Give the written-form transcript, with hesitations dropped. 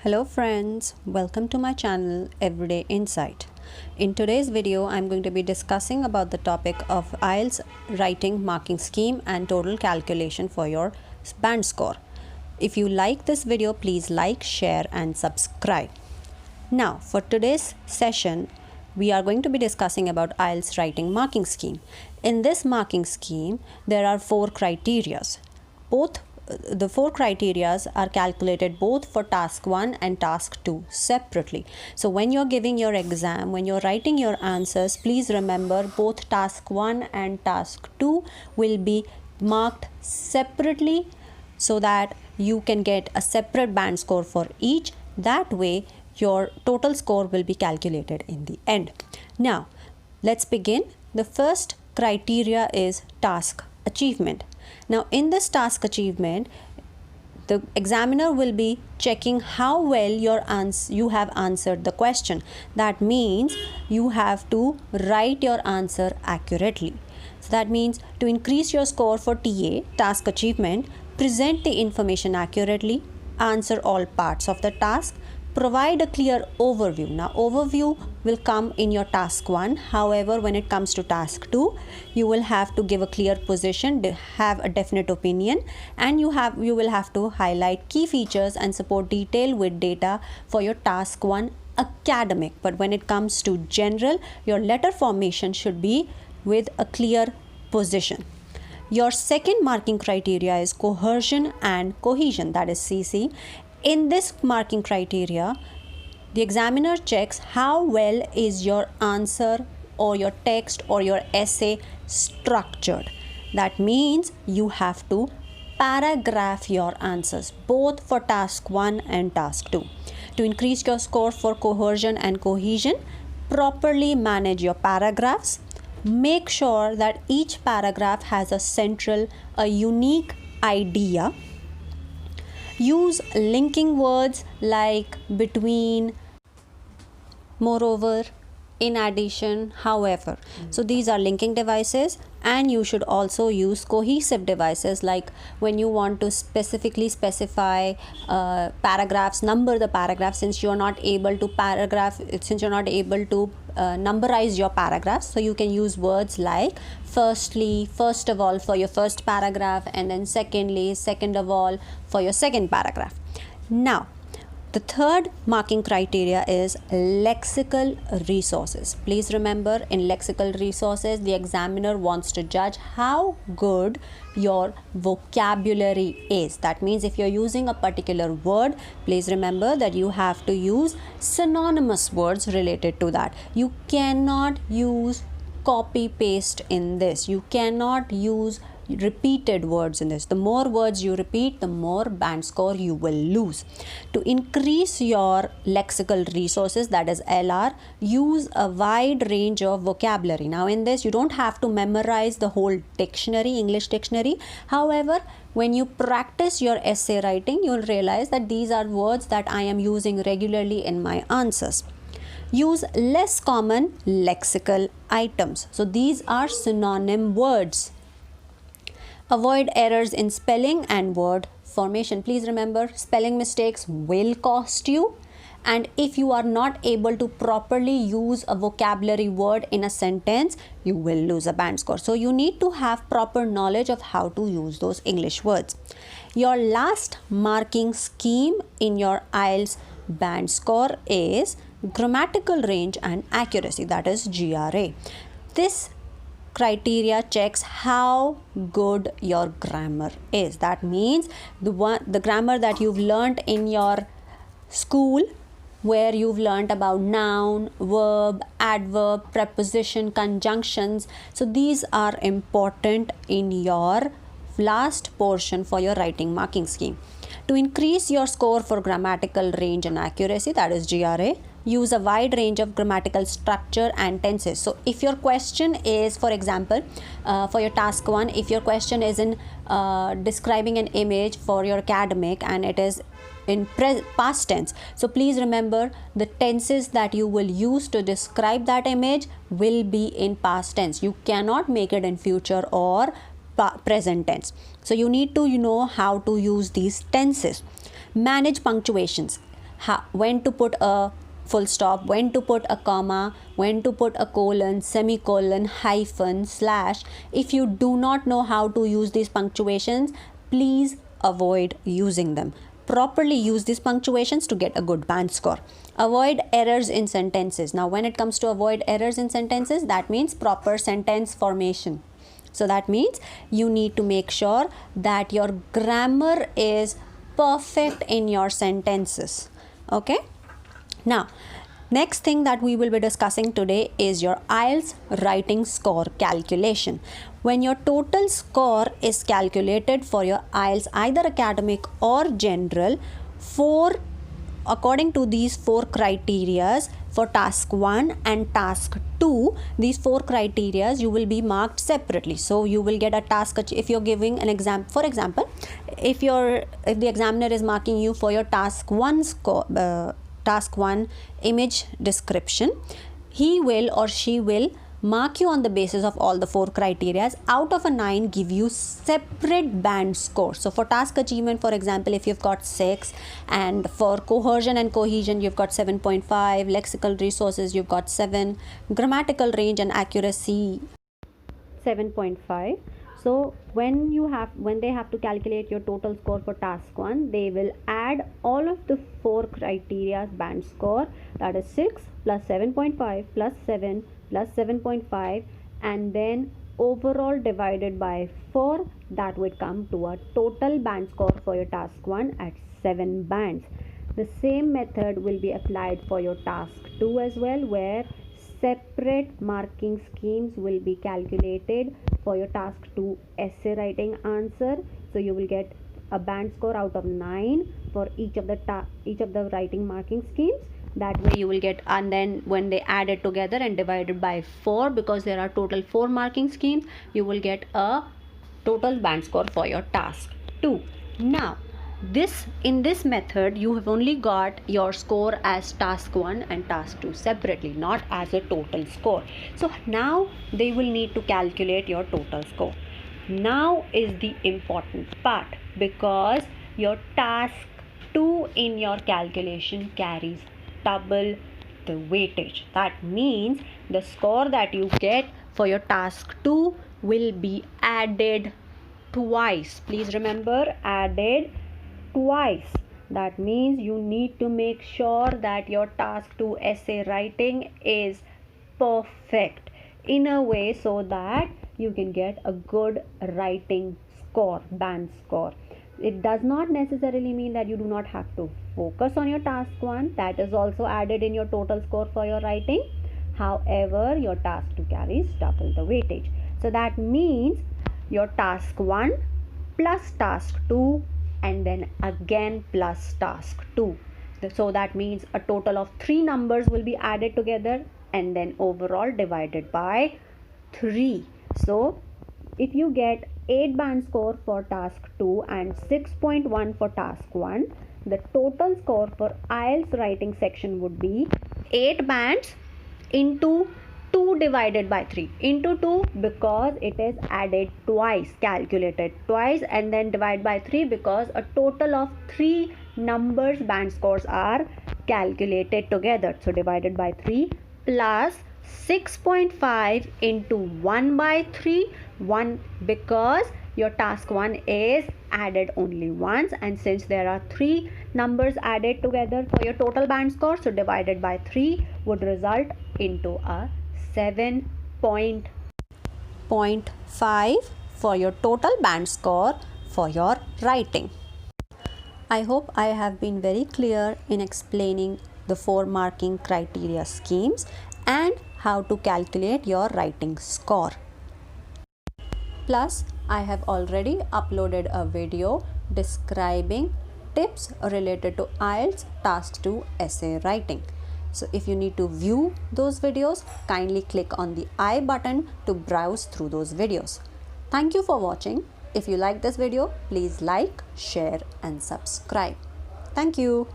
Hello friends, welcome to my channel Everyday Insight. In today's video, I'm going to be discussing about the topic of IELTS writing marking scheme and total calculation for your band score. If you like this video, please like, share and subscribe. Now, for today's session, we are going to be discussing about IELTS writing marking scheme. In this marking scheme, there are 4 criterias. The 4 criterias are calculated both for task 1 and task 2 separately. So when you're giving your exam, when you're writing your answers, please remember both task 1 and task 2 will be marked separately so that you can get a separate band score for each. That way your total score will be calculated in the end. Now let's begin. The first criteria is task achievement. Now in this task achievement, the examiner will be checking how well you have answered the question. That means you have to write your answer accurately. So that means to increase your score for TA, task achievement, present the information accurately, answer all parts of the task, provide a clear overview. Now overview will come in your task 1. However, when it comes to task 2, you will have to give a clear position, have a definite opinion, and you will have to highlight key features and support detail with data for your task 1 academic. But when it comes to general, your letter formation should be with a clear position. Your second marking criteria is coercion and cohesion, that is CC. In this marking criteria, the examiner checks how well is your answer or your text or your essay structured. That means you have to paragraph your answers both for task 1 and task 2. To increase your score for coercion and cohesion, properly manage your paragraphs. Make sure that each paragraph has a unique idea. Use linking words like between, moreover, in addition, however. So these are linking devices, and you should also use cohesive devices like when you want to specifically specify paragraphs, number the paragraphs, since you're not able to numberize your paragraphs. So you can use words like firstly, first of all for your first paragraph, and then secondly, second of all for your second paragraph. Now the third marking criteria is lexical resources. Please remember, in lexical resources, the examiner wants to judge how good your vocabulary is. That means if you're using a particular word, please remember that you have to use synonymous words related to that. You cannot use copy paste in this. You cannot use repeated words in this. The more words you repeat, the more band score you will lose. To increase your lexical resources, that is LR, use a wide range of vocabulary. Now in this, you don't have to memorize the whole dictionary, English dictionary. However, when you practice your essay writing, you'll realize that these are words that I am using regularly in my answers. Use less common lexical items. So these are synonym words. Avoid errors in spelling and word formation. Please remember, spelling mistakes will cost you, and if you are not able to properly use a vocabulary word in a sentence, you will lose a band score. So you need to have proper knowledge of how to use those English words. Your last marking scheme in your IELTS band score is grammatical range and accuracy, that is GRA. This criteria checks how good your grammar is. That means the grammar that you've learned in your school, where you've learned about noun, verb, adverb, preposition, conjunctions. So these are important in your last portion for your writing marking scheme. To increase your score for grammatical range and accuracy, that is GRA, use a wide range of grammatical structure and tenses. So if your question is, for example, for your task 1, if your question is in describing an image for your academic and it is in past tense, so please remember the tenses that you will use to describe that image will be in past tense. You cannot make it in future or present tense. So you need to know how to use these tenses. Manage punctuations. when to put a full stop, when to put a comma, when to put a colon, semicolon, hyphen, slash. If you do not know how to use these punctuations, please avoid using them. Properly use these punctuations to get a good band score. Avoid errors in sentences. Now when it comes to avoid errors in sentences, that means proper sentence formation. So that means you need to make sure that your grammar is perfect in your sentences. Okay? Now, next thing that we will be discussing today is your IELTS writing score calculation. When your total score is calculated for your IELTS, either academic or general, according to these 4 criterias for task 1 and task 2, these 4 criterias you will be marked separately. So you will get a task if you're giving an exam. For example, if the examiner is marking you for your task 1 score, task 1 image description, he will or she will mark you on the basis of all the 4 criterias. Out of a 9, give you separate band score. So for task achievement, for example, if you've got 6, and for coercion and cohesion you've got 7.5, lexical resources you've got 7, grammatical range and accuracy 7.5. So when they have to calculate your total score for task 1, they will add all of the 4 criteria's band score, that is 6 plus 7.5 plus 7 plus 7.5, and then overall divided by 4. That would come to a total band score for your task 1 at 7 bands. The same method will be applied for your task 2 as well, where separate marking schemes will be calculated for your task 2 essay writing answer. So you will get a band score out of 9 for each of the writing marking schemes. That way you will get, and then when they add it together and divided by 4, because there are total 4 marking schemes, you will get a total band score for your task 2. Now in this method you have only got your score as task 1 and task 2 separately, not as a total score. So now they will need to calculate your total score. Now is the important part, because your task 2 in your calculation carries double the weightage. That means the score that you get for your task 2 will be added twice. Please remember, added twice. That means you need to make sure that your task 2 essay writing is perfect in a way so that you can get a good writing score, band score. It does not necessarily mean that you do not have to focus on your task 1. That is also added in your total score for your writing. However, your task 2 carries double the weightage. So that means your task 1 plus task 2 and then again plus task 2. So that means a total of 3 numbers will be added together and then overall divided by 3. So if you get 8 band score for task 2 and 6.1 for task 1, the total score for IELTS writing section would be 8 bands into 2 divided by 3 into 2, because it is added twice, calculated twice, and then divide by 3 because a total of 3 numbers band scores are calculated together. So divided by 3 plus 6.5 into 1 by 3, 1, because your task 1 is added only once, and since there are 3 numbers added together for your total band score, so divided by 3 would result into a 7.5 for your total band score for your writing. I hope I have been very clear in explaining the 4 marking criteria schemes and how to calculate your writing score. Plus, I have already uploaded a video describing tips related to IELTS Task 2 essay writing. So if you need to view those videos, kindly click on the I button to browse through those videos. Thank you for watching. If you like this video, please like, share and subscribe. Thank you.